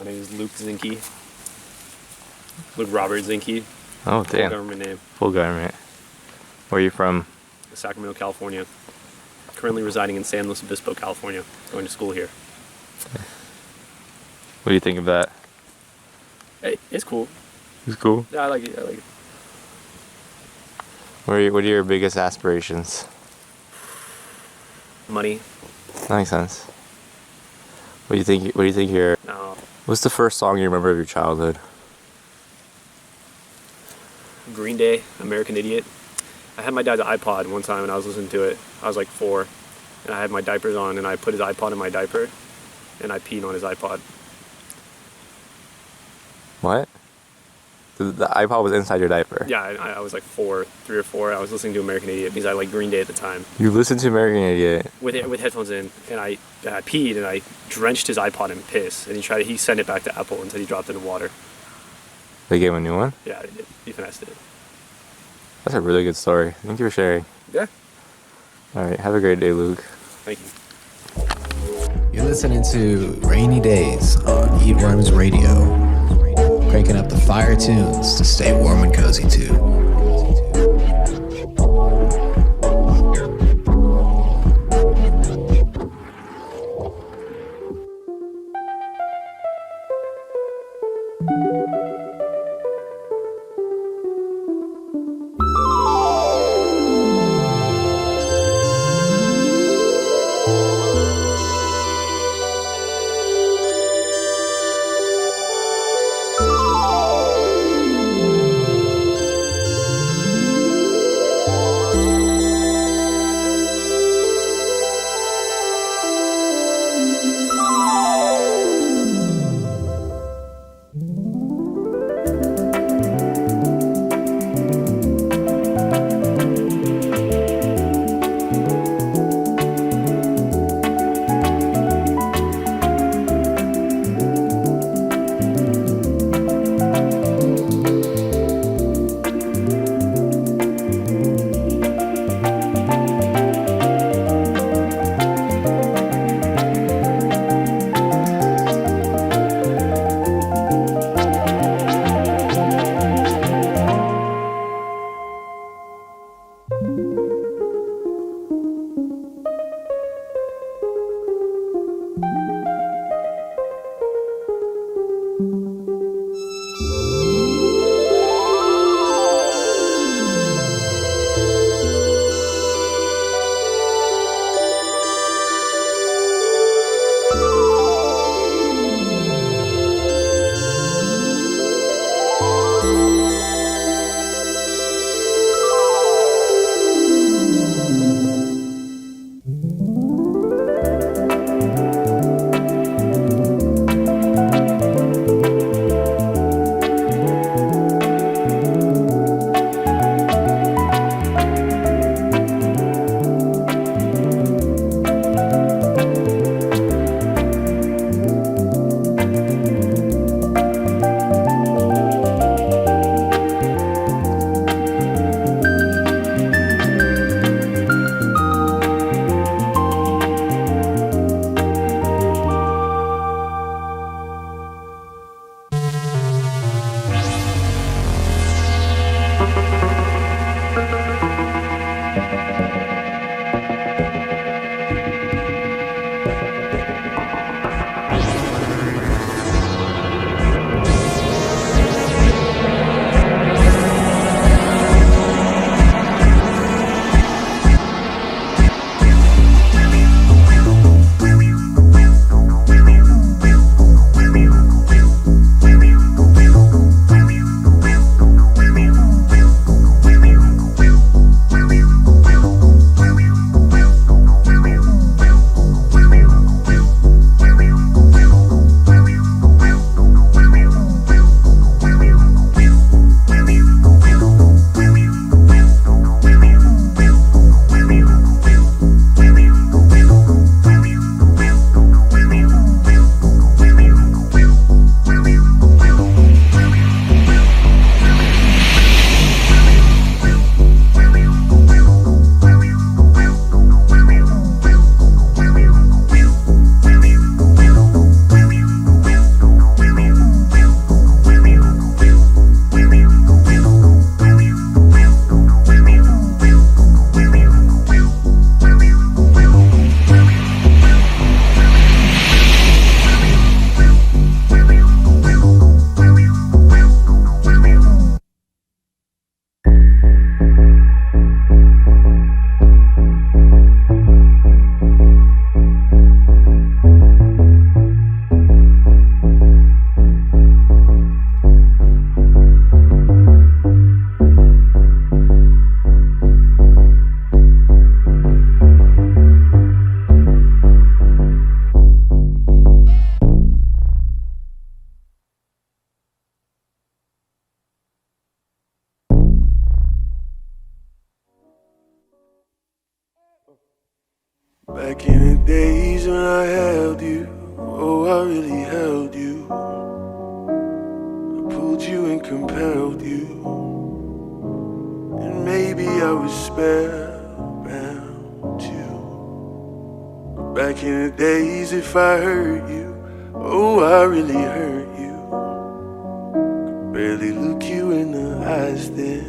My name is Luke Zinke. Luke Robert Zinke. Oh, damn. Full government name. Full government. Where are you from? Sacramento, California. Currently residing in San Luis Obispo, California. Going to school here. What do you think of that? Hey, it's cool. It's cool. Yeah, I like it. What are your biggest aspirations? Money. That makes sense. What do you think your... No. What's the first song you remember of your childhood? Green Day, American Idiot. I had my dad's iPod one time and I was listening to it. I was like 4. And I had my diapers on and I put his iPod in my diaper. And I peed on his iPod. What? The iPod was inside your diaper? Yeah, I was like 3 or 4. I was listening to American Idiot because I liked Green Day at the time. You listened to American Idiot? With headphones in. And I peed and I drenched his iPod in piss. And he sent it back to Apple and said he dropped it in water. They gave him a new one? Yeah, they did. He finessed it. That's a really good story. Thank you for sharing. Yeah. Alright, have a great day, Luke. Thank you. You're listening to Rainy Days on Eat Worms Radio. Cranking up the fire tunes to stay warm and cozy too. Back in the days when I held you, oh, I really held you. I pulled you and compelled you, and maybe I was spellbound too. Back in the days, if I hurt you, oh, I really hurt you. Could barely look you in the eyes then.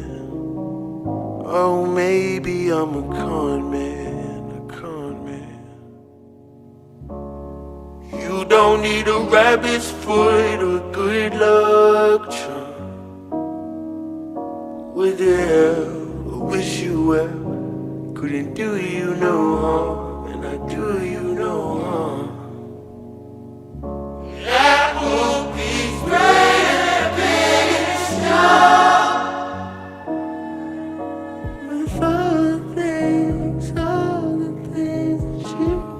Oh, maybe I'm a con man, a con man. You don't need a rabbit's foot or good luck charm. With the hell, I wish you well. Couldn't do you no harm, and I do you no harm. That will be scraping snow. With all the things that you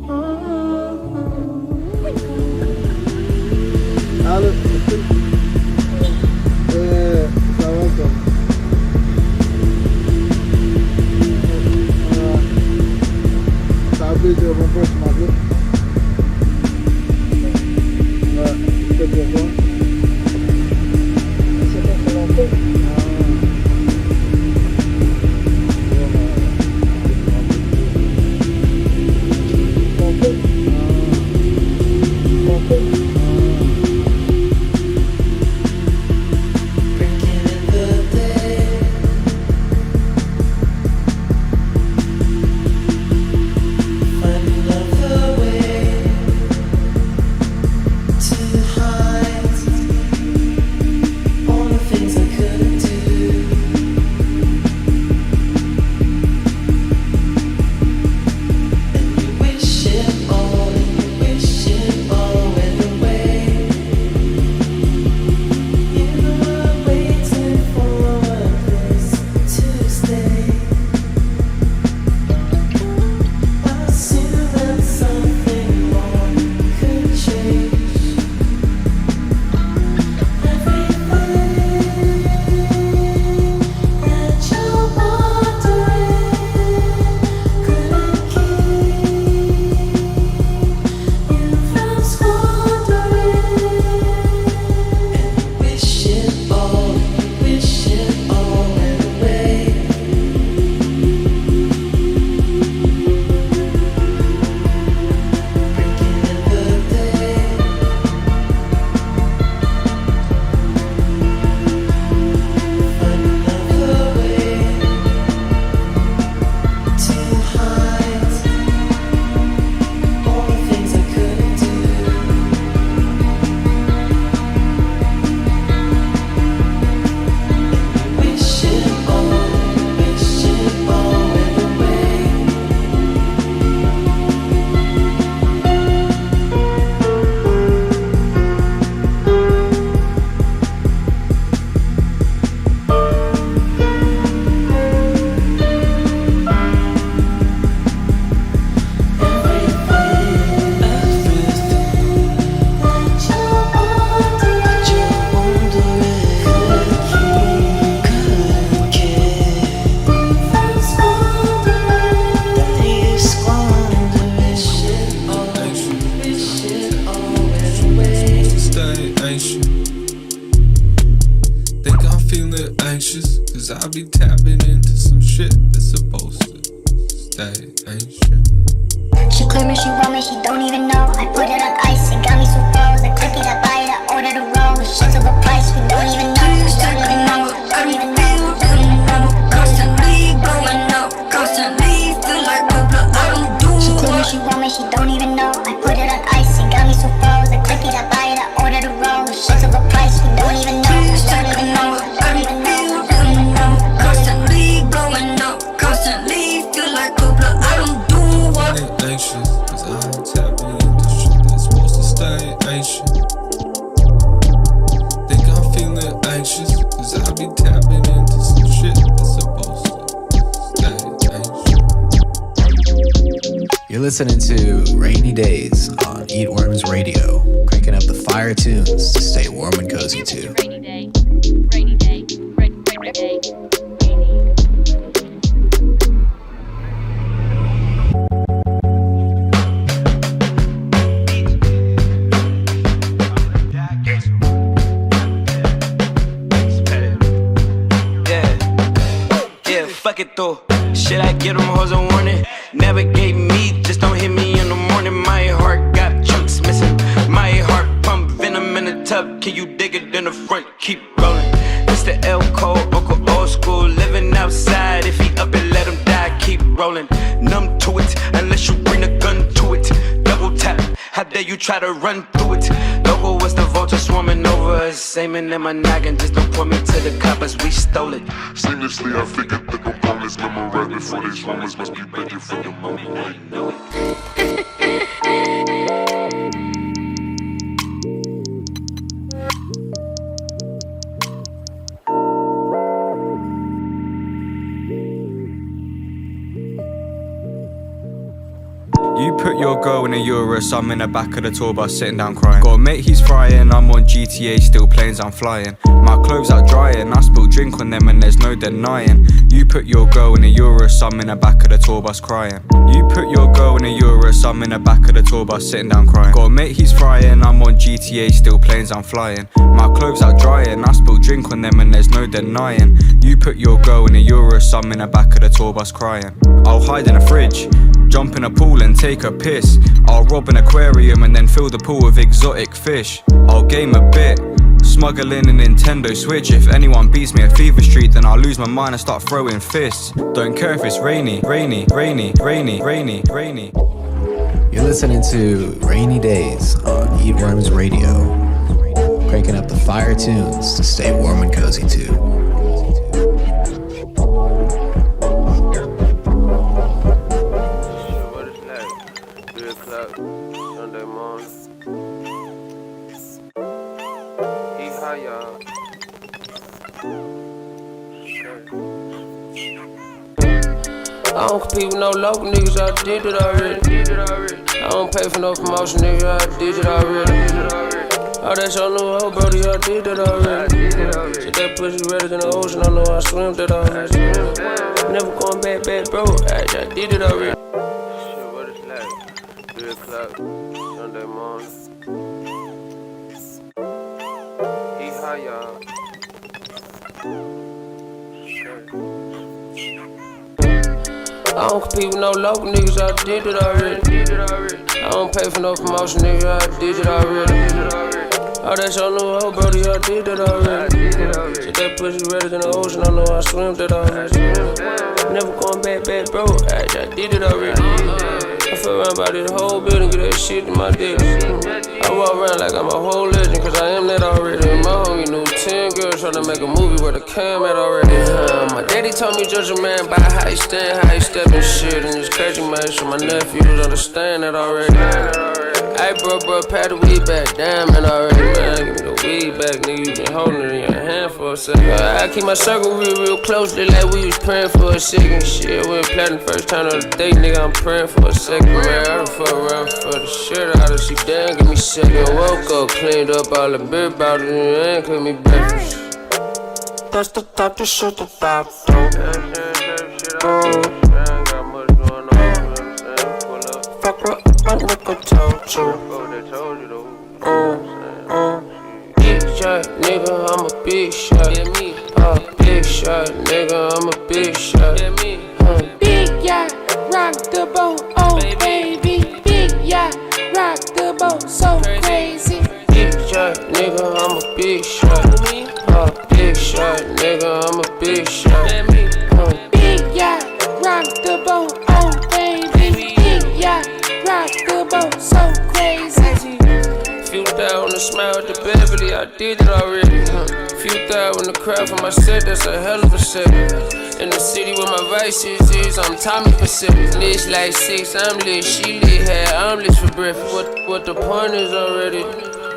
listening to Rainy Days on Eat Worms Radio, cranking up the fire tunes to stay warm and cozy too. Rainy day, rainy day, rainy day. beto. Shit, I give them hoes a warning. Navigate me, just don't hit me in the morning. My heart got chunks missing. My heart pump venom in the tub. Can you dig it in the front? Keep rolling. It's the L code, Uncle old school. Living outside, if he up and let him die. Keep rolling. Numb to it, unless you bring a gun to it. Double tap, how dare you try to run through it? Local was the vulture swarming over us. Aiming in my noggin, just don't point me to the coppers, we stole it. Seamlessly, I figured the components memorized before these rumors must be begging for the money. I know it. You put your girl in a Urus, I'm in the back of the tour bus sitting down crying. Got a mate, he's frying, I'm on GTA, still planes I'm flying. My clothes out drying, I spill drink on them and there's no denying. You put your girl in a Urus, I'm in the back of the tour bus crying. You put your girl in a Urus, I'm in the back of the tour bus sitting down crying. Got a mate, he's frying, I'm on GTA, still planes I'm flying. My clothes out drying, I spill drink on them and there's no denying. You put your girl in a Urus, I'm in the back of the tour bus crying. I'll hide in a fridge, jump in a pool and take a piss. I'll rob an aquarium and then fill the pool with exotic fish. I'll game a bit, smuggle in a Nintendo Switch. If anyone beats me at Fever Street, then I'll lose my mind and start throwing fists. Don't care if it's rainy, rainy, rainy, rainy, rainy, rainy. You're listening to Rainy Days on Eat Worms Radio. Cranking up the fire tunes to stay warm and cozy too. Sunday morning. Eat high, y'all. I don't compete with no local niggas, I did it already. I don't pay for no promotion, nigga, I did it already. Oh, that's your new hoe, brody, I did it already. Shit, that pussy redder than the ocean, I know I swim that already. Never going back, bro, I did it already. Shit, what it's like? 3 o'clock, Sunday morning. Eat high, y'all. I don't compete with no local niggas, I did it already. I don't pay for no promotion, nigga, I did it already. Oh, that's your new hoe, brody, I did it already. Shit, that pussy redder than the ocean, I know I swim that already. Never going back, bro, I did it already. I feel around by this whole building, get that shit in my dick. I walk around like I'm a whole legend, cause I am that already. My homie knew 10 girls trying to make a movie where the cam at already. My daddy told me judge a man by how he stand, how he step and shit. And it's crazy, man, so my nephews understand that already. Hey, bro, pat the weed back, damn it already, man. Give me the weed back, nigga, you been holding it in your hand for a second. I keep my circle real closely like we was praying for a second. Shit, we ain't plotting first time on the date, nigga, I'm praying for a second, man. I done fuck around for the shit out of she damn, give me second. Woke up, cleaned up all the beer bottles and cooked me breakfast. That's the type of shit that I do. Fuck what my nigga told you. Big shot, nigga, I'm a big shot. Big shot, nigga, I'm a big shot. Big yacht, rock the boat, oh baby. Big yacht, rock the boat, so crazy. Big shot, nigga, I'm a big shot. Big shot, nigga, I'm a big shot. Big yacht, rock the boat, oh baby. Big yacht, rock the boat, so crazy. Few thousand to smile at the Beverly, I did it already. Few thousand the crowd for my set, that's a hell of a set. In the city where my vices is, I'm Tommy Pacific. Lich like 6, I'm lit, she lit, I'm lit for breakfast. What the point is already?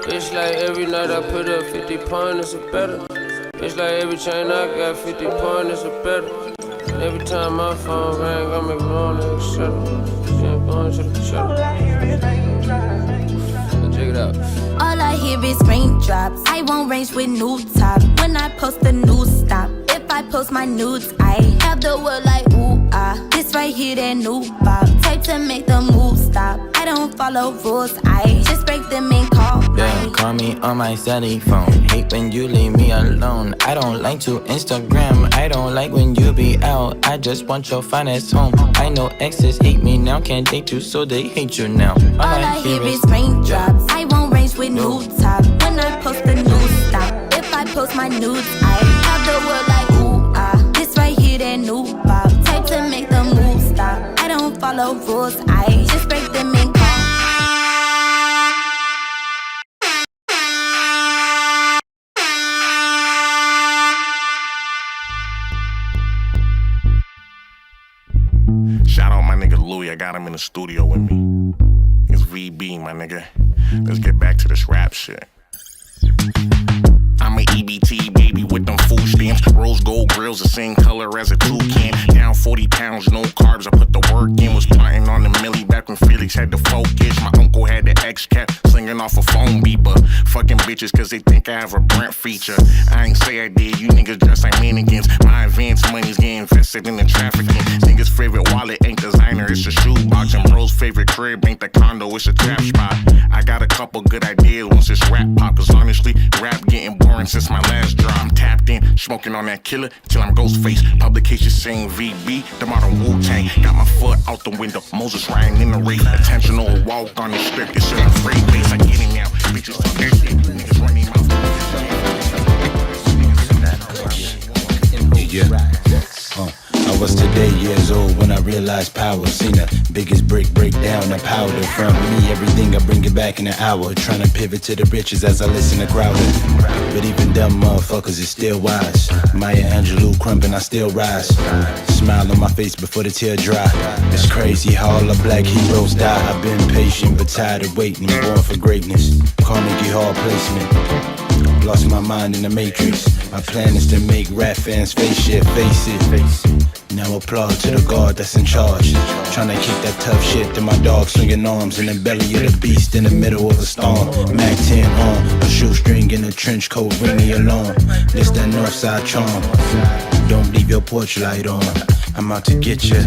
It's like every night I put up 50 pointers or better. It's like every chain I got 50 pointers or better. And every time my phone rang, I'm ignoring it, etc. Yeah, going to the shutter. Check it out. All I hear is raindrops. I won't range with new top. When I post the news stop. If I post my nudes, I have the world like ooh ah. This right here, that new pop. Type to make the move stop. I don't follow rules, I just break them and call. Yeah, call me on my celly phone. hate when you leave me alone. I don't like to Instagram, I don't like when you be out. I just want your finest home. I know exes hate me now, can't date you so they hate you now. All I hear is raindrops. I won't range with new top. When I post the new stop. If I post my nudes, I have the word like ooh ah. This right here, that new pop. Type to make the move stop. I don't follow rules, I just break them in call. Shout out my nigga Louis, I got him in the studio with me. It's VB, my nigga. Let's get back to this rap shit. I'm an EBT baby with them food stamps. Rose gold grills the same color as a toucan. Down 40 pounds, no carbs, I put the work in. Was plotting on the milli back when Felix had the focus. My uncle had the X-Cap slinging off a phone beeper. Fucking bitches cause they think I have a Brent feature. I ain't say I did, you niggas dress like mannequins. My advance money's getting invested in the trafficking. Niggas favorite wallet ain't designer, it's a shoebox. And bro's favorite crib ain't the condo, it's a trap spot. I got a couple good ideas once this rap pop. Cause honestly, rap getting boring since my last drop. I'm tapped in, smoking on that killer till I'm Ghostface. Publication saying VB, the modern Wu-Tang. Got my foot out the window, Moses riding in the race. Attentional walk on the strip, this shit a freight base. I get it now, bitches talk that shit, niggas running mouth. I was today years old when I realized power. Seen the biggest brick break down the powder. From me, everything I bring it back in an hour. Trying to pivot to the riches as I listen to Crowder. But even dumb motherfuckers is still wise. Maya Angelou crumping, I still rise. Smile on my face before the tear dry. It's crazy how all the black heroes die. I've been patient but tired of waiting. Born for greatness, Carnegie Hall placement. Lost my mind in the matrix. My plan is to make rap fans face shit, face it. Now applaud to the God that's in charge. Tryna kick that tough shit to my dog swinging arms in the belly of the beast in the middle of a storm. Mac 10 on, a shoestring in a trench coat, ring the alarm. This that Northside charm. Don't leave your porch light on. I'm out to get ya.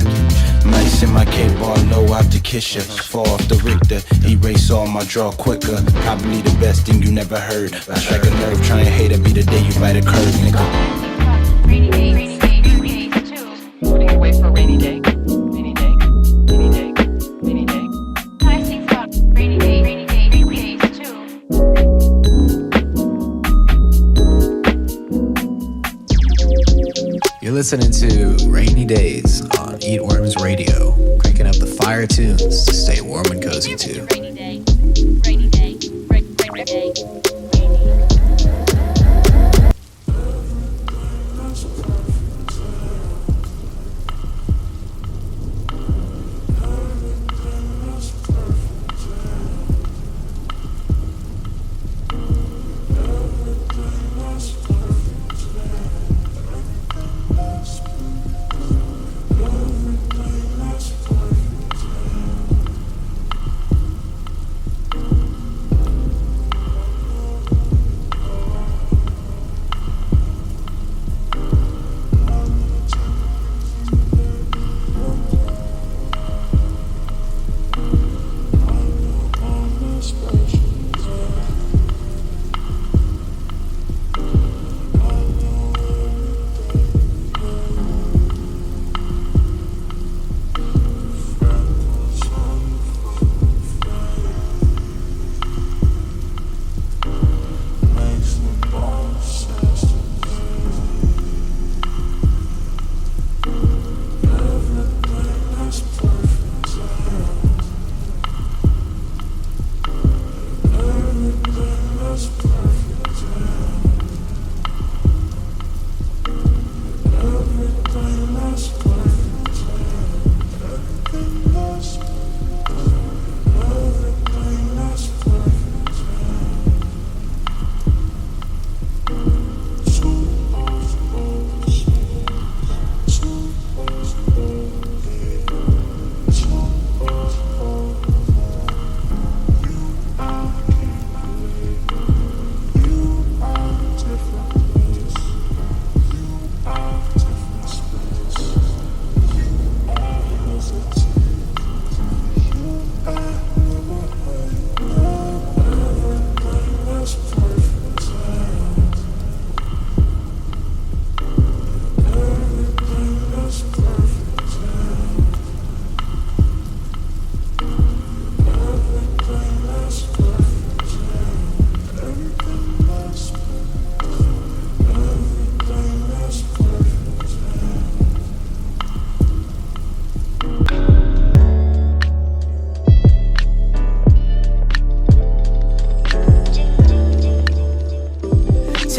Mice in my K-bar, low out to kiss ya. Fall off the Richter, erase all my draw quicker. Probably the best thing you never heard. I strike a nerve, try and hate it, be the day you bite a curve, nigga. Rainy day, rainy day, rainy day, too. What do you wait for? Rainy day, rainy day, rainy day, rainy day. I see thought. Rainy day, rainy day, rainy day, too. You're listening to Rainy Days on Eatworms Radio, cranking up the fire tunes to stay warm and cozy too. Rainy day, rainy day, rainy day.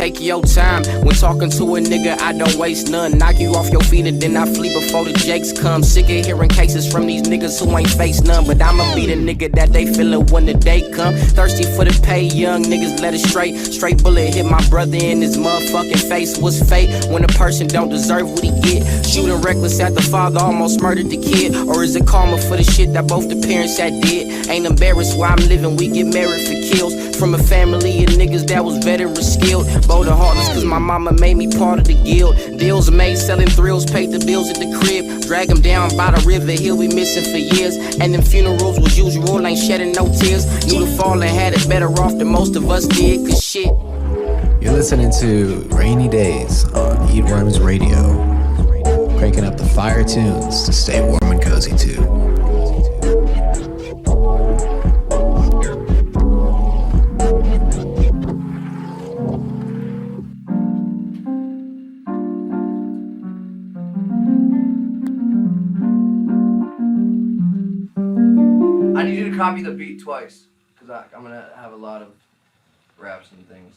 take your time. When talking to a nigga, I don't waste none. Knock you off your feet and then I flee before the jakes come. Sick of hearing cases from these niggas who ain't faced none. But I'ma be the nigga that they feelin' when the day come. Thirsty for the pay, young niggas let it straight. Straight bullet hit my brother in his motherfucking face. What's fate when a person don't deserve what he get? Shooting reckless at the father, almost murdered the kid. Or is it karma for the shit that both the parents had did? Ain't embarrassed where I'm living, we get married for kills. From a family of niggas that was veteran skilled. Bolder heartless cause my mama made me part of the guild. Deals made selling thrills, paid the bills at the crib. Drag him down by the river, he'll be missing for years. And them funerals was usual, ain't shedding no tears. Knew the fallen had it better off than most of us did, cause shit. You're listening to Rainy Days on Eat Worms Radio. Cranking up the fire tunes to stay warm and cozy too. I need you to copy the beat twice, because I'm going to have a lot of raps and things.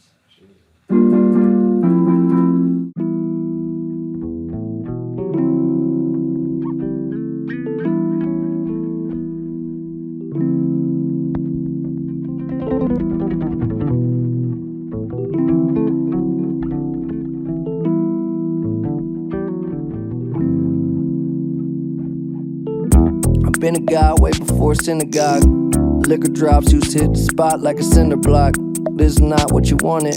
I've been a guy way before synagogue. Liquor drops used to hit the spot like a cinder block. This is not what you wanted,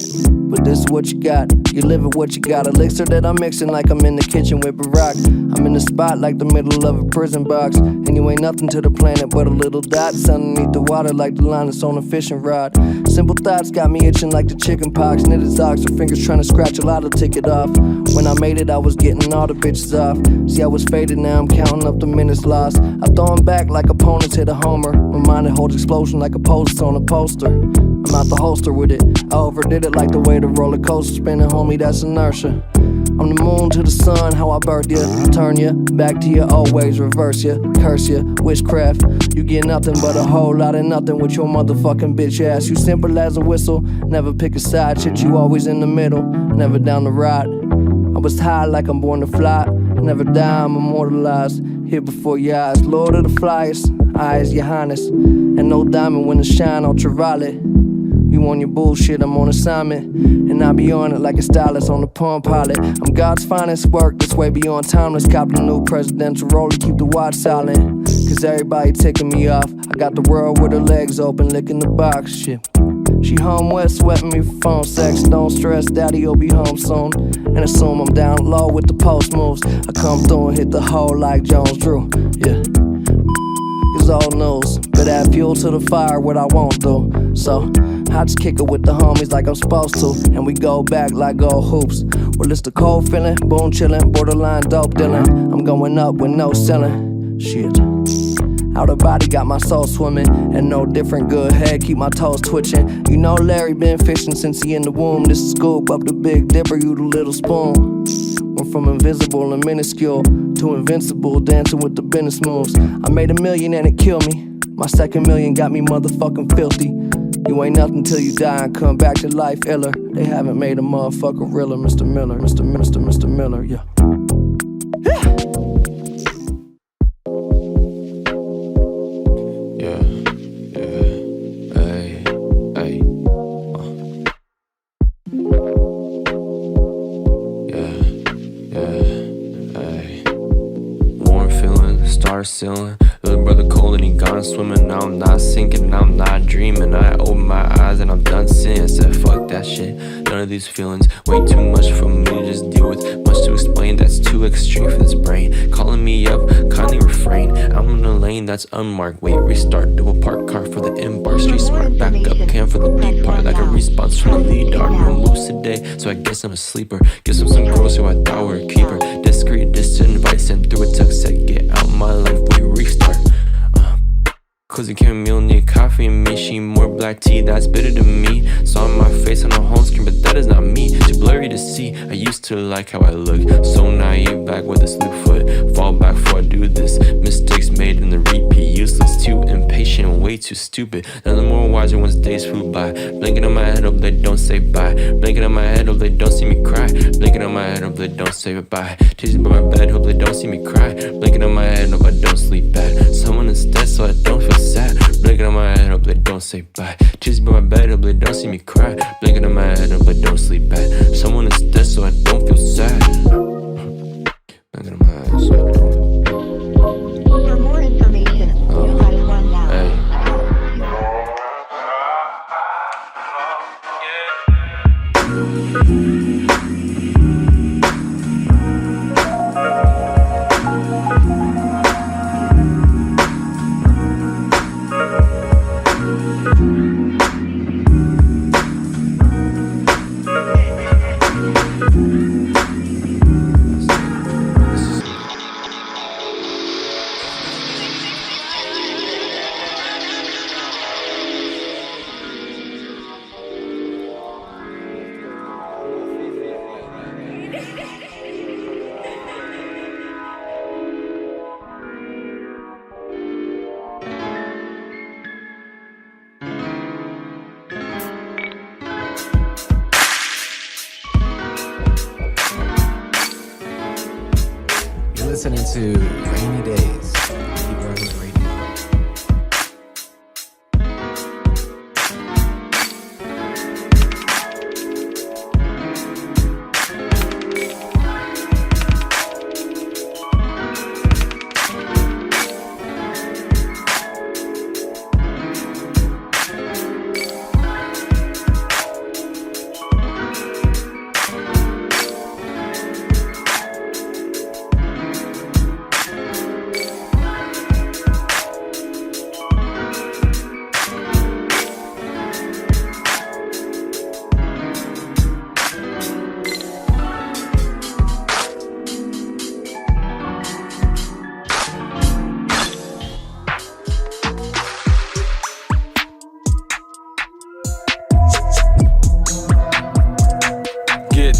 but this is what you got. You live with what you got. Elixir that I'm mixing like I'm in the kitchen with Barack. I'm in the spot like the middle of a prison box. And you ain't nothing to the planet but a little dot. It's underneath the water like the line that's on a fishing rod. Simple thoughts got me itching like the chicken pox. Knitted socks, her fingers trying to scratch a lotto ticket off. When I made it, I was getting all the bitches off. See, I was faded, now I'm counting up the minutes lost. I throw them back like opponents hit a homer. My mind it holds explosion like a post on a poster. I'm out the holster with it. I overdid it like the way the roller coaster spinning, homie, that's inertia. I'm the moon to the sun, how I birth ya. Turn ya back to your old ways, reverse ya, curse ya, witchcraft. You get nothing but a whole lot of nothing with your motherfucking bitch ass. You simple as a whistle, never pick a side. Shit, you always in the middle, never down the ride. I was high like I'm born to fly. Never die, I'm immortalized. Here before your eyes, Lord of the Flyers, eyes, your highness. And no diamond when it shine, ultraviolet. You on your bullshit, I'm on assignment. And I be on it like a stylist on the Palm Pilot. I'm God's finest work, this way beyond timeless. Cop the new presidential roller, keep the watch silent. Cause everybody ticking me off. I got the world with her legs open, licking the box, shit. She home wet, sweating me for phone sex. Don't stress, daddy'll be home soon. And assume I'm down low with the post moves. I come through and hit the hole like Jones Drew, yeah. It's old news, but add fuel to the fire, what I won't do. So I just kick it with the homies like I'm supposed to. And we go back like gold hoops. Well, it's the cold feeling, boom chillin', borderline dope dealing. I'm going up with no ceiling, shit. Out of body, got my soul swimming. And no different, good head, keep my toes twitching. You know Larry been fishing since he in the womb. This is scoop up the Big Dipper, you the little spoon. Went from invisible and minuscule to invincible, dancing with the business moves. I made $1 million and it killed me. My second million got me motherfucking filthy. You ain't nothing till you die and come back to life iller. They haven't made a motherfucker realer, Mr. Miller, Mr. Miller, yeah. Ceiling. Little brother cold and he gone swimming. Now I'm not sinking, now I'm not dreaming. I open my eyes and I'm done seeing. I said fuck that shit, none of these feelings. Way too much for me to just deal with. Much to explain, that's too extreme for this brain. Calling me up, kindly refrain. I'm in a lane that's unmarked. Wait, restart, do a park car for the embark. Street smart, back up, can for the deep part. Like a response from the lead dart. No moves today, so I guess I'm a sleeper. Guess I'm some girls who I thought were a keeper. Discreet, distant advice, sent through a text, said get out my life, we restart. Cause it can't meal, need coffee and me. She more black tea, that's bitter to me. Saw my face on a home screen, but that is not me. Too blurry to see, I used to like how I look. So naive, back with a sleep foot. Fall back before I do this. Mistakes made in the repeat, useless too impatient and way too stupid. None of the more wiser once days flew by. Blinking on my head, hope they don't say bye. Blinking on my head, hope they don't see me cry. Blinking on my head, hope they don't say goodbye. Chasing by my bed, hope they don't see me cry. Blinking on my head, hope I don't sleep bad. Someone instead so I don't feel sad. Blinking on my head, hope they don't say bye. Chasing by my bed, hope they don't see me cry. Blinking on my head, hope I don't sleep bad. Someone instead so I don't feel sad. Blinking on my head so I don't. For more information, you gotta run now. Hey. Listening to Rainy Days on Eat Rhymes Radio.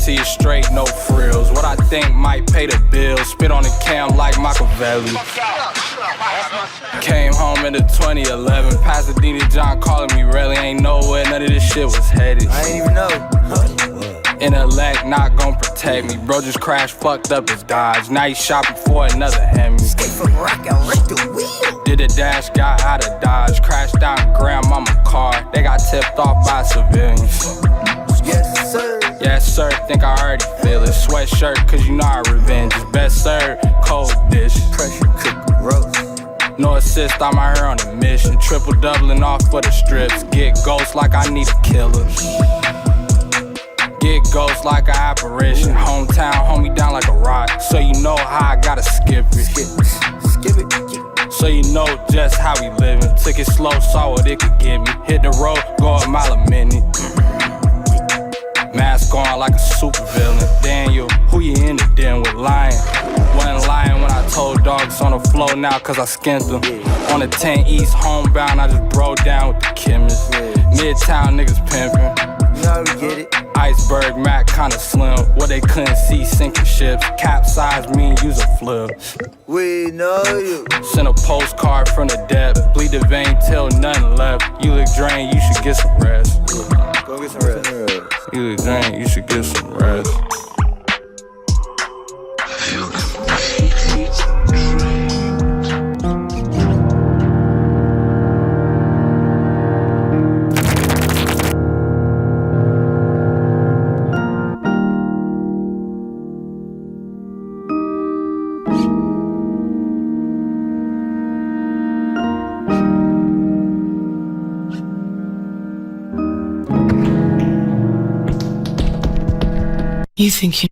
To you straight, no frills. What I think might pay the bills. Spit on the cam like Machiavelli. Came home in the 2011. Pasadena John calling me really. Ain't nowhere none of this shit was headed. I ain't even know. Intellect not gon' protect me. Bro just crashed, fucked up his Dodge. Now he shopping for another Hemi. Did a dash, got out of Dodge. Crashed out grandmama car. They got tipped off by civilians. Yes, sir. Yes, sir. Think I already feel it. Sweatshirt, cause you know our revenge is best served. Cold dish. Pressure cook roast. No assist, I'm out here on a mission. Triple doubling off for the strips. Get ghost like I need a killer. Get ghost like an apparition. Hometown, hold me down like a rock. So you know how I gotta skip it. Skip it. So you know just how we living. Took it slow, saw what it could give me. Hit the road, go a mile a minute. Mask on like a super villain. Daniel, who you in the den with? Lying. Wasn't lying when I told dogs on the floor now cause I skinned them. On the 10 East homebound, I just broke down with the chemist. Midtown niggas pimpin'. Now we get it. Iceberg Mac kinda slim. What they couldn't see sinking ships. Capsize me and use a flip. We know you. Send a postcard from the depth. Bleed the vein till nothing left. You look drained, you should get some rest. Go get some rest. You look drained, you should get some rest. You think you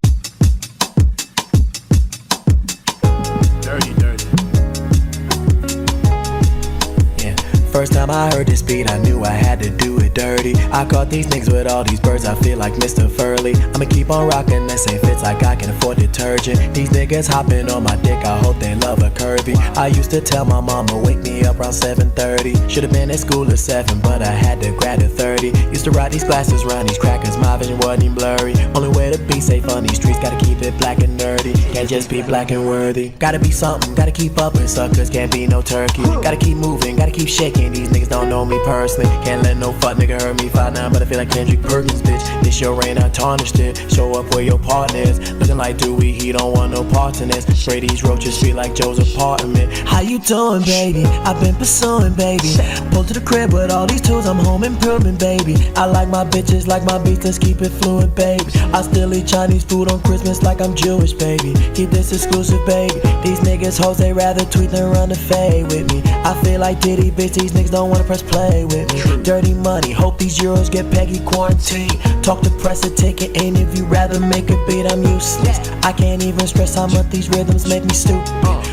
first time I heard this beat, I knew I had to do it dirty. I caught these niggas with all these birds, I feel like Mr. Furley. I'ma keep on rocking the same fits like I can afford detergent. These niggas hopping on my dick, I hope they love a curvy. I used to tell my mama, wake me up around 7:30. Should've been at school at 7, but I had to grad at 30. Used to ride these glasses, run these crackers, my vision wasn't even blurry. Only way to be safe on these streets, gotta keep it black and nerdy. Can't just be black and worthy. Gotta be something, gotta keep up with suckers, can't be no turkey. Gotta keep moving, gotta keep shaking. These niggas don't know me personally. Can't let no fuck nigga hurt me 5'9", but I feel like Kendrick Perkins, bitch. This your rain, I tarnished it. Show up where your partner is. Looking like Dewey, he don't want no parts in this. Spray these roaches, feel like Joe's apartment. How you doing, baby? I've been pursuing, baby. Pull to the crib with all these tools, I'm home improving, baby. I like my bitches, like my beats, let's keep it fluid, baby. I still eat Chinese food on Christmas like I'm Jewish, baby. Keep this exclusive, baby. These niggas hoes, they rather tweet than run the fade with me. I feel like Diddy, bitch, these niggas don't wanna press play with me. Dirty money, hope these euros get Peggy quarantine. Talk to press a ticket, and if you rather make a beat, I'm useless. I can't even stress how much these rhythms make me stupid.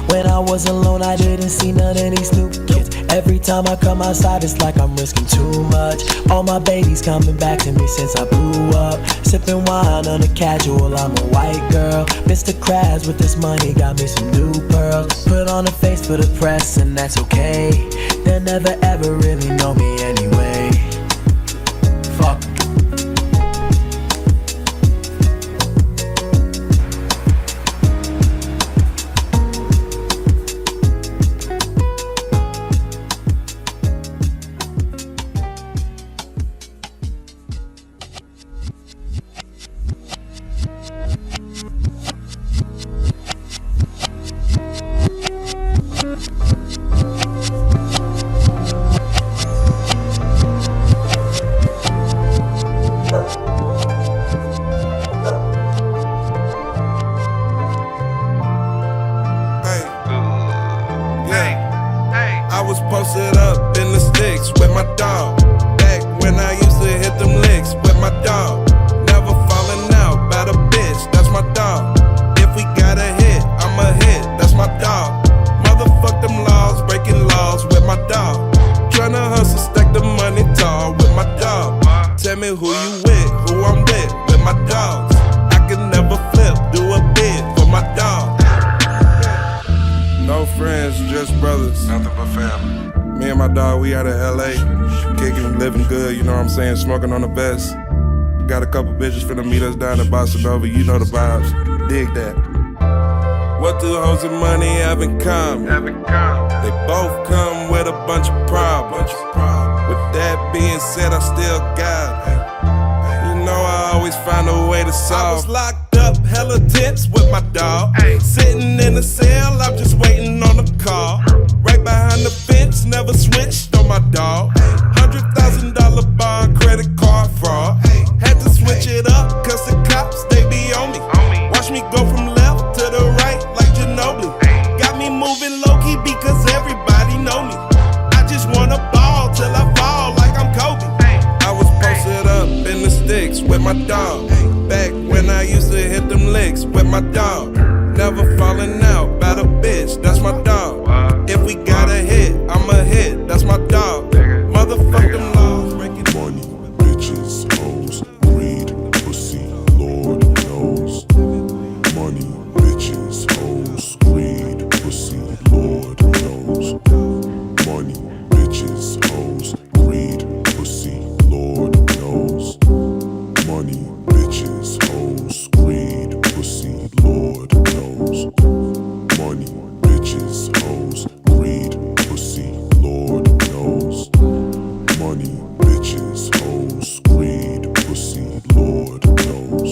When I was alone, I didn't see none of these new kids. Every time I come outside, it's like I'm risking too much. All my babies coming back to me since I blew up. Sipping wine on a casual, I'm a white girl. Mr. Krabs with this money got me some new pearls. Put on a face for the press, and that's okay. They'll never ever really know me anyway. Fuck. Posted up in the sticks with my dog. Back when I used to hit them licks with my dog. Never falling out by the bitch, that's my dog. If we got a hit, I'm a hit, that's my dog. Motherfuck them laws, breaking laws with my dog. Tryna hustle, stack the money tall with my dog. Tell me who you with, who I'm with my dogs. I can never flip, do a bid for my dog. No friends, just brothers. Nothing but family. Me and my dog, we out of LA. Kicking, living good, you know what I'm saying? Smoking on the best. Got a couple bitches finna meet us down in Bossa Nova, you know the vibes. Dig that. What do hoes and money have in common? They both come with a bunch of problems. With that being said, I still got it. You know I always find a way to solve. I was locked up, hella tense with my dog. Sitting in the cell, I'm just waiting on a call. Right behind the fence, never switched on my dog. $100,000 bond, credit card fraud. Had to switch it up, cause the cops, they be on me. Watch me go from left to the right like Ginobili. Got me moving low-key because everybody know me. I just wanna ball till I fall like I'm Kobe. I was posted up in the sticks with my dog. Back when I used to hit them licks with my dog. Never falling out by the bitch, that's my dog. If we got a hit, I'm a hit, that's my dog. Motherfuck them laws. Money, bitches, hoes, greed, pussy, Lord knows. Money, bitches, hoes, greed, pussy, Lord knows. Money, bitches, hoes, greed, pussy, Lord knows. Money, bitches, hoes, greed, pussy, Lord knows. Money, bitches, hoes, greed, pussy, Lord knows. Money, bitches, hoes, greed, pussy, Lord knows.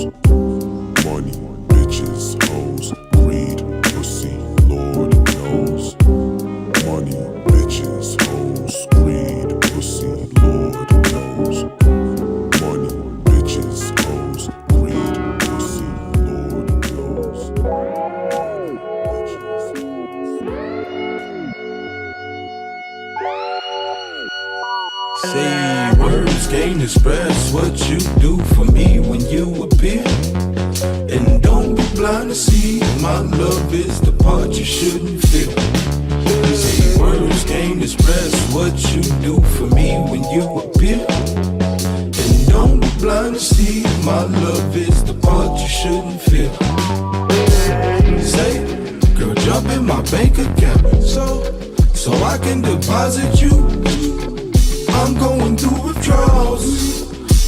Money, bitches, hoes, greed, pussy, Lord knows. Money, bitches, hoes, greed, pussy, Lord knows. Money, bitches, hoes, greed, pussy, Lord knows. Say words can't express what you do for me when you appear. And don't be blind to see my love is the part you shouldn't feel. Say words can't express what you do you appear. And don't be blind to see my love is the part you shouldn't feel. Say, girl, jump in my bank account so I can deposit you. I'm going through withdrawals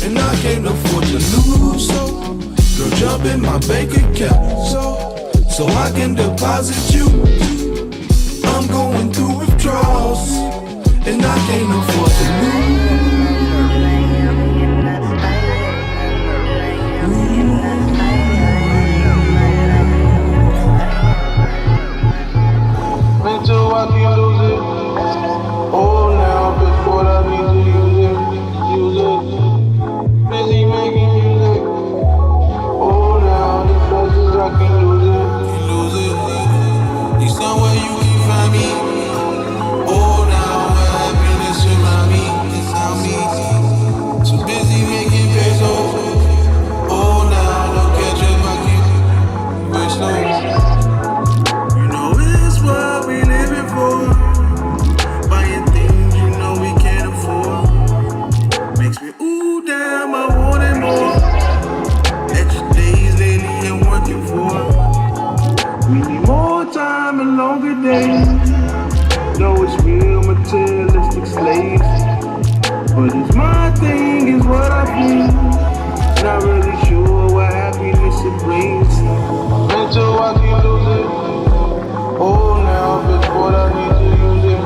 and I can't afford to lose. So, girl, jump in my bank account so I can deposit you. I'm going through withdrawals and I can't afford to lose. Mental, I can't lose it. Oh, now, bitch, what I need to use it. Busy making music. Oh, now, the best is I can lose it. You somewhere you can find me. Oh, now where happiness surround me. It's on me. Too busy making pesos. Oh, now don't catch up, I can very slow. You know it's what we living for. Buying things you know we can't afford. Makes me ooh damn, I want it more. Extra days lately ain't working for. We need more time and longer days. Know it's real materialistic slaves, but it's my thing, is what I feel. Not really sure what happiness it brings. Mental, I can't lose it. Oh, now, bitch, what I need to use it.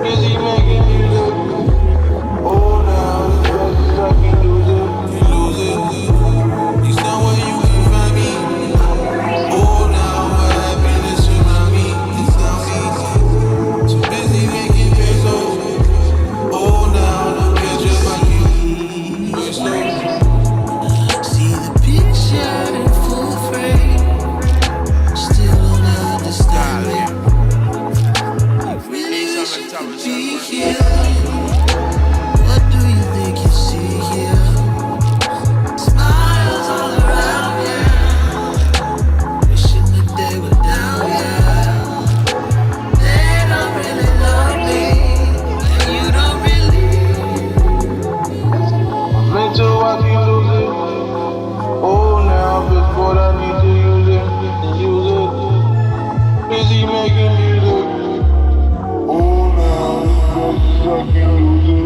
Busy making music. Oh, now, the best is I can lose it. You somewhere you can find me. Oh, now where happiness surround me. It's on me. Too busy making pesos. Oh, now don't catch up, I can very slow. See the picture in full frame. Still don't understand me. I really wish you could be here. What do you think you see here? Smiles all around, yeah. Wishing the day were down, yeah. They don't really love me, and you don't really. Mental, I can't lose it. Oh, now, bitch, what I need to use it. Busy making music. Oh, now, the best is I can lose it.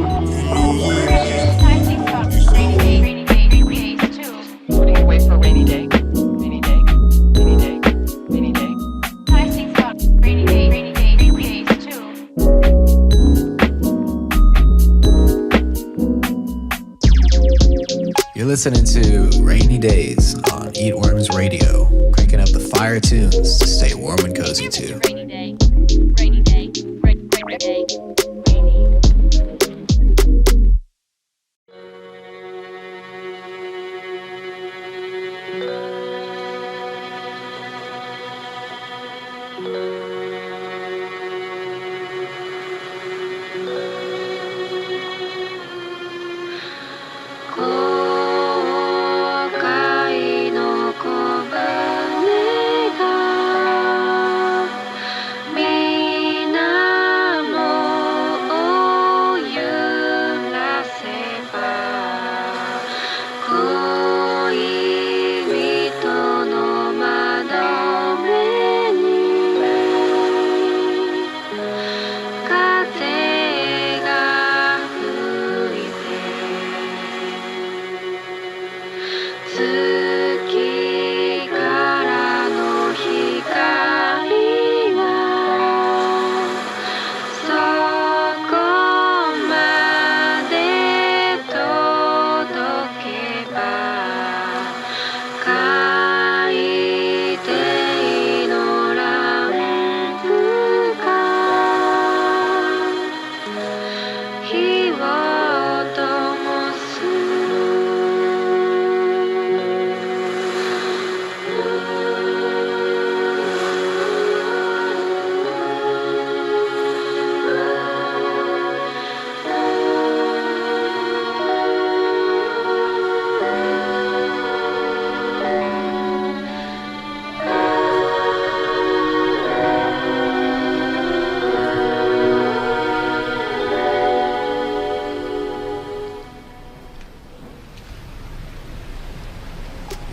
Nice things about rainy days too. Putting away for a rainy day. Rainy day. Rainy day. Rainy day. Nice things about rainy days too. You're listening to Rainy Days on Eat Worms Radio, cranking up the fire tunes to stay warm and cozy too. Rainy day. Rainy day. Rainy day.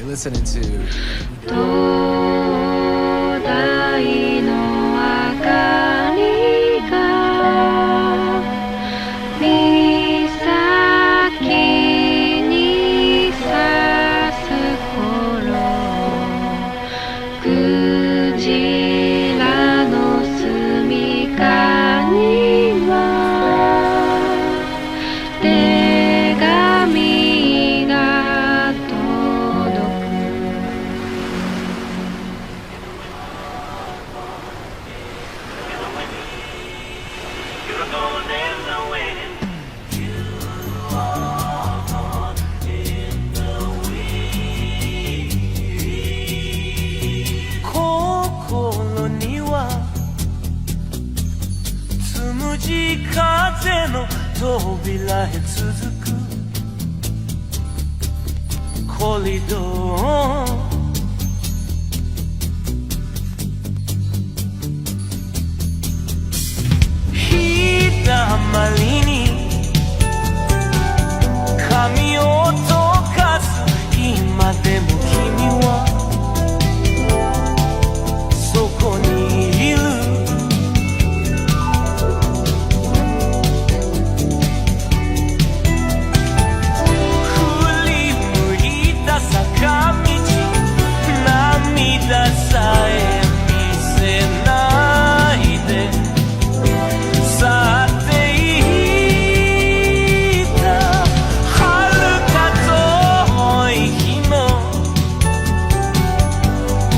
You're listening to 灯台の明かりが岬に差す頃クジラの住みかには手紙が届く心にはつむじ風の扉へ続くコリドー日だまりに髪を溶かす今でも君はそこにいる振り向いた坂道涙さえ見せないで去っていった遥か遠い日の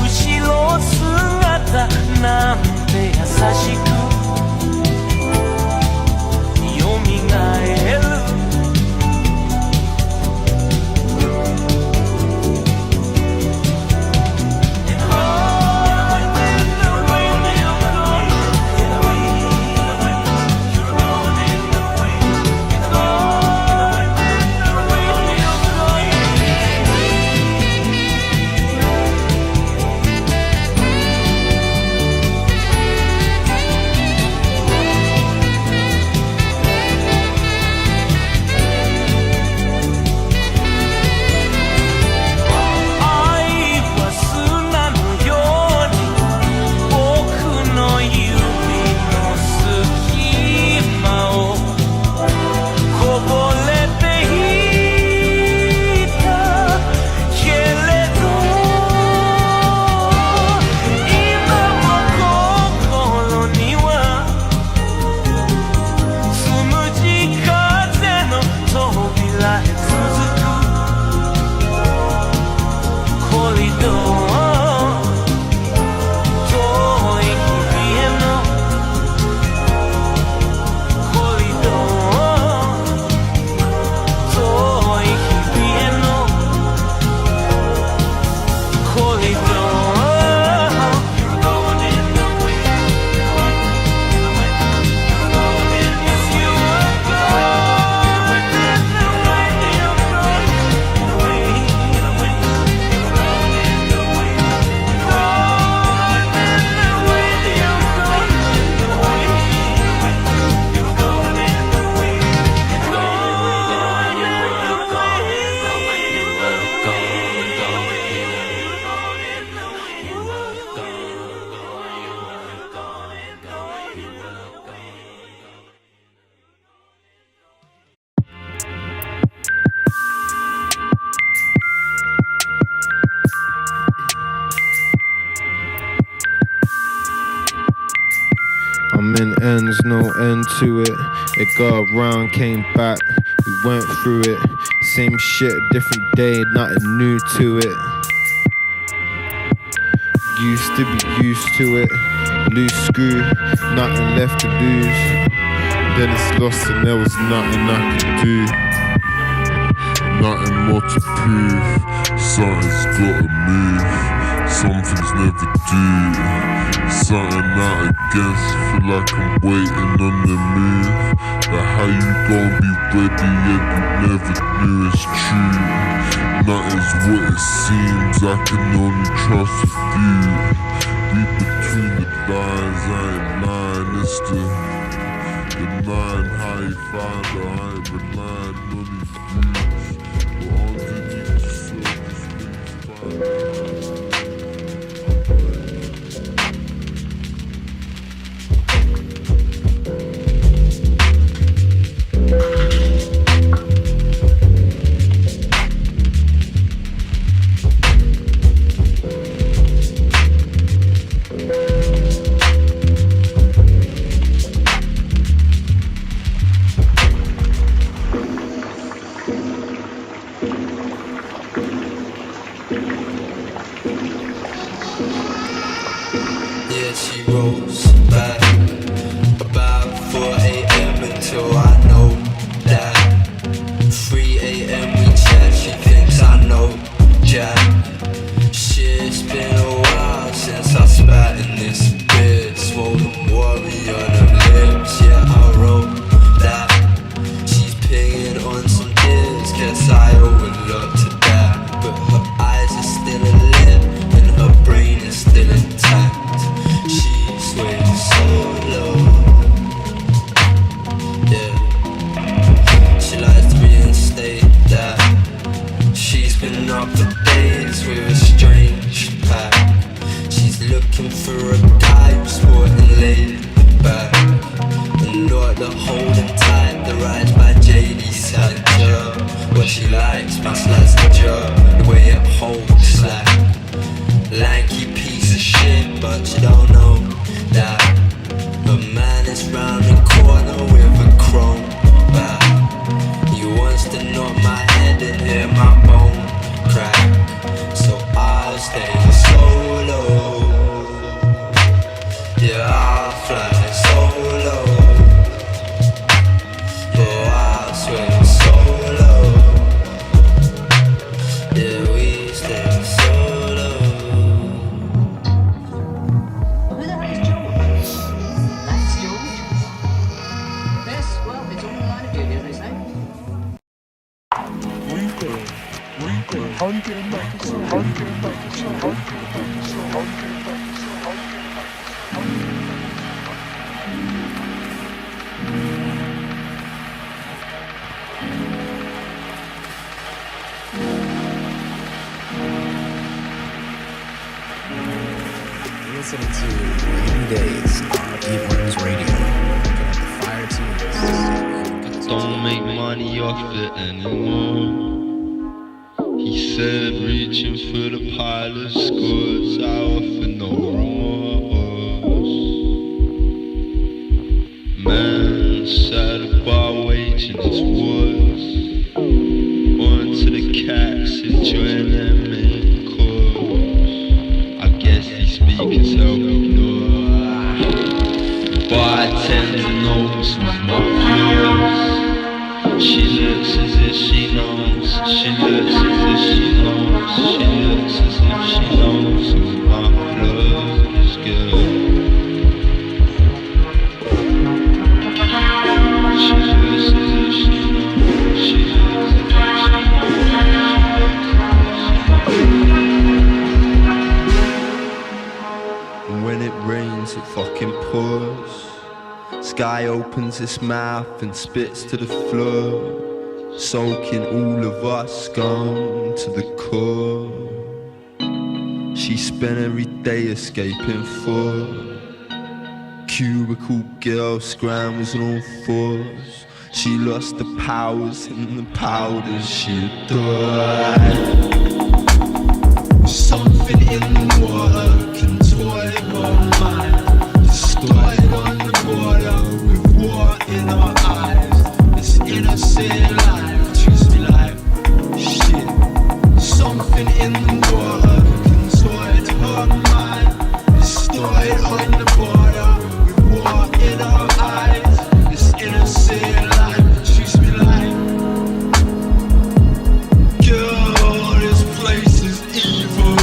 後ろ姿なんて優しくよみがえるI'm in ends, no end to it. It got round, came back, we went through it. Same shit, different day, nothing new to it. Used to be used to it. Loose screw, nothing left to lose. Then it's lost and there was nothing I could do. Nothing more to prove. Something's gotta move. Some things never do. Something out against, feel like I'm waiting on the move. Like how you gon' be ready, yet you never knew it's true. Nothing's what it seems, I can only trust a few. Read between the lines, I ain't lying, it's the line, how you find her, I ain't relying on these views. But underneath the surface, things find goes back about 4 a.m. until I know that 3 a.m. we chat, she thinks I know Jack. Shit's been a while since I spat in this bed. Swollen warrior on her lips, yeah I wrote that. She's pinging on some dips, guess I overlooked to that. But her eyes are still lit and her brain is still intact. She's swaying so low, yeah. She likes to reinstate that. She's been up for days with a strange pack. She's looking for a guy who's sporting laid back and not the holding tight, the rides by JD's Sanchez. What she likes, my slice the jaw, the way it holds slack. Lanky piece of shit, but you don't know that her man is round the corner with a chrome back. He wants to knock my head and hear my bone crack, so I'll stay solo. Yeah, I'll fly solo. Yeah, I'll swim solo. Yeah, we stay solo. Who the hell is George? That's George. Yes, well, it's all in the line of duty, as they say. Listening to Rainy Days on Evenings Radio. Looking at the fire tunes. Don't make money off it anymore. He said reaching for the pile of scores, I offer no remorse. Man sat a bar waging his wars. On to the cats enjoying their main course. I guess these speakers help ignore. Bartender knows my flaws. She looks as if she knows. She looks as if she knows. She looks as if she knows who my flaws, girl. She looks as if she knows. She looks as if she knows. And when it rains, it fucking pours. Sky opens its mouth and spits to the floor, soaking all of us scum to the core. She spent every day escaping for cubicle girl scrambles on all fours. She lost the powers and the powders she adored. Something in the water contorted her mind, distorted on the border with war in our eyes. This innocent life treats me like shit. Something in the water contorted her mind, distorted on the border with war in our eyes. This innocent life treats me like, girl, this place is evil.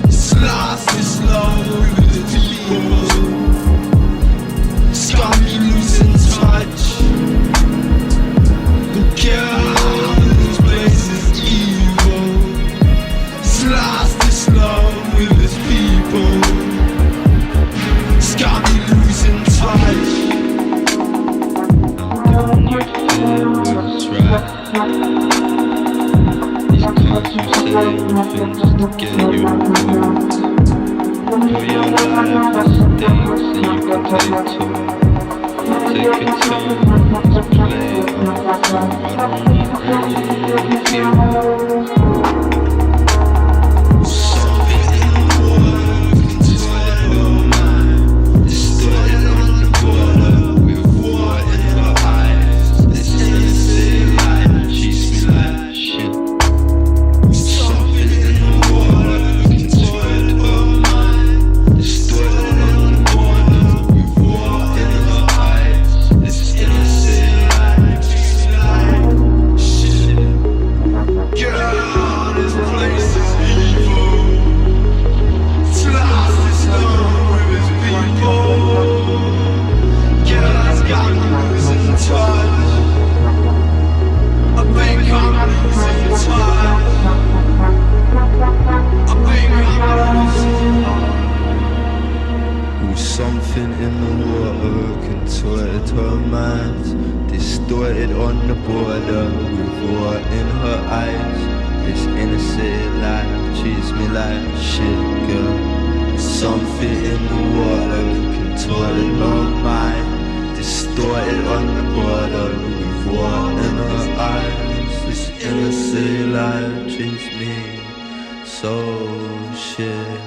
It's lost its love with the people. It's got me losing touch. Girl, this place is evil. It's lost its love with its people. It's got me losing touch. Don't you feel what's right? These cunts who say things just to get you involved. Put your life at stakes and you can take two. Take a turn to play it off. I don't need any of you. Something in the water contorted her mind, distorted on the border with war in her eyes. This innocent life treats me like shit. Something in the water contorted her mind, distorted on the distorted on the border with war in her eyes. This innocent life treats me like shit, girl. Something in the water contorted her mind, distorted on the border with war in her eyes. This innocent life treats me so shit.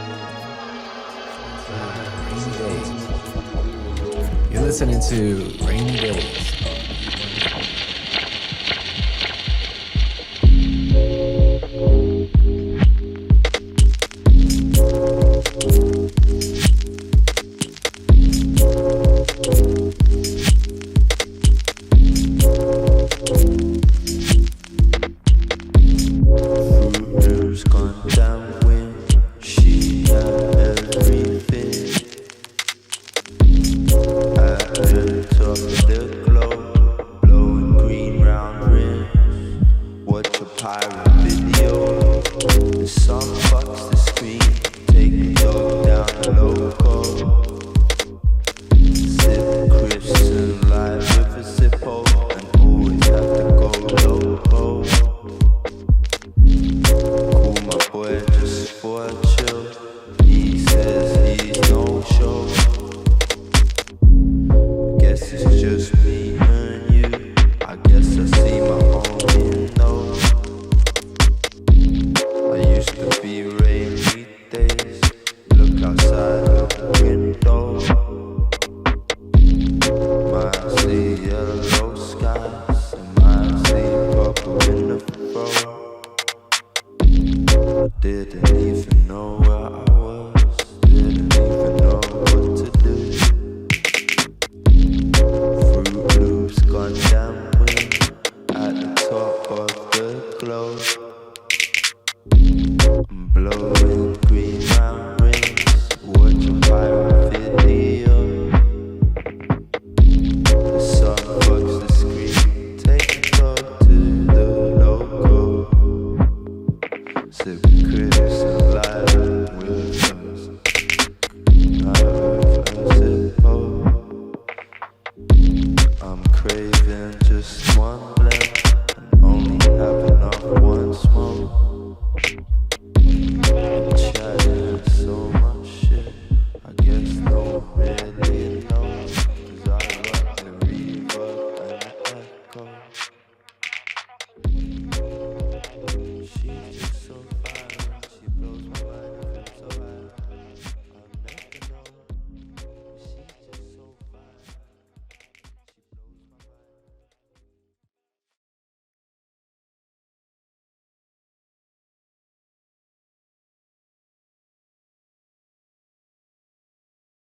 You're listening to Rainy Days. Chris alive.